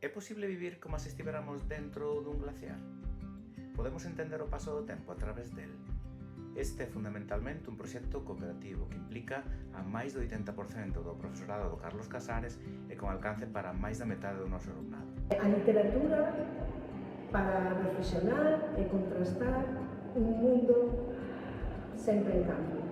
É posible vivir como se estiveramos dentro dun glaciar? Podemos entender o paso do tempo a través del. Este é fundamentalmente un proxecto cooperativo que implica a máis do 80% do profesorado do Carlos Casares e con alcance para máis da metade do noso alumnado. A literatura para reflexionar e contrastar un mundo sempre en cambio.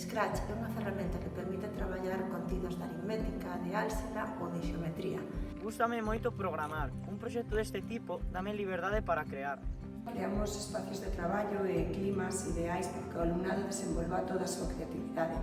Scratch é unha ferramenta que permite traballar contidos de aritmética, de álxebra ou de xeometría. Gústame moito programar. Un proxecto deste tipo dame liberdade para crear. Creamos espacios de traballo e climas ideais para que o alumnado desenvolva toda a súa creatividade.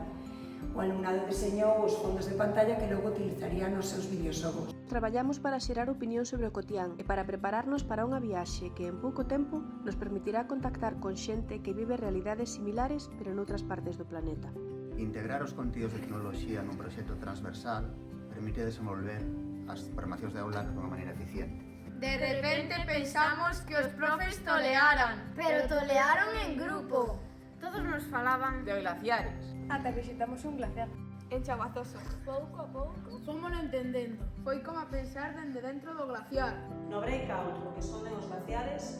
O alumnado deseñou os fondos de pantalla que logo utilizaría nos seus videoxogos. Traballamos para xerar opinión sobre o cotián e para prepararnos para unha viaxe que en pouco tempo nos permitirá contactar con xente que vive realidades similares pero noutras partes do planeta. Integrar os contidos de tecnoloxía nun proxecto transversal permite desenvolver as programacións de aula dunha maneira eficiente. De repente pensamos que os profes tolearan, pero tolearon en grupo. Todos nos falaban de glaciares. Ata visitamos un glaciar. En Chamazoso. Pouco a pouco Fómolo entendendo. Foi como a pensar dende dentro do glaciar. No breakout, o que sonden os glaciares,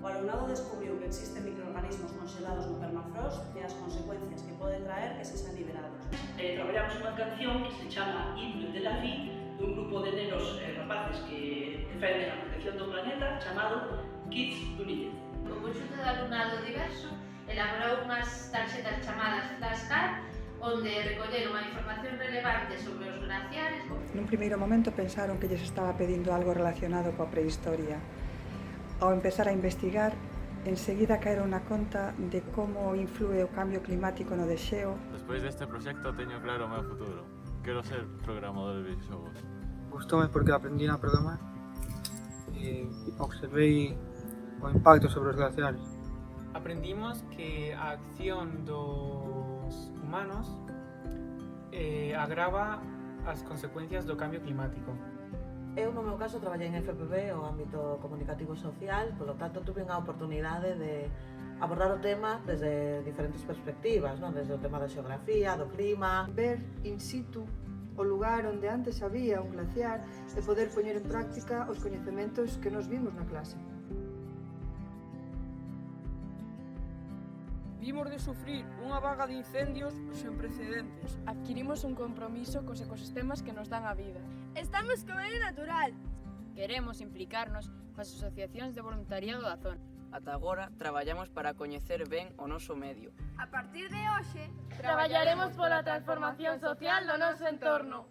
o alumnado descubriu que existen microorganismos congelados no permafrost e as consecuencias que pode traer que se sean liberados. Traballamos unha canción que se chama Himno de la Vie, dun grupo de nenos rapaces que defenden a protección do planeta chamado Kids United. O conxunto de alumnado diverso elaborou unhas tarxetas chamadas flashcards onde recolleron a información relevante sobre os glaciares. Nun primeiro momento pensaron que lles estaba pedindo algo relacionado coa prehistoria. Ao empezar a investigar, enseguida caeron na conta de como influe o cambio climático no desxeo. Despois deste proxecto teño claro o meu futuro. Quero ser programador de videoxogos. Gustoume porque aprendí a programar e observei o impacto sobre os glaciares. Aprendimos que a acción dos humanos agrava as consecuencias do cambio climático. Eu, no meu caso, traballei en FPB, o ámbito comunicativo social, polo tanto, tuve a oportunidade de abordar o tema desde diferentes perspectivas, non? Desde o tema da xeografía, do clima. Ver in situ o lugar onde antes había un glaciar e poder poñer en práctica os coñecementos que nos vimos na clase. Vimos de sufrir unha vaga de incendios sen precedentes. Adquirimos un compromiso cos ecosistemas que nos dan a vida. Estamos co medio natural. Queremos implicarnos coas asociacións de voluntariado da zona. Ata agora traballamos para coñecer ben o noso medio. A partir de hoxe, traballaremos pola transformación social do noso entorno.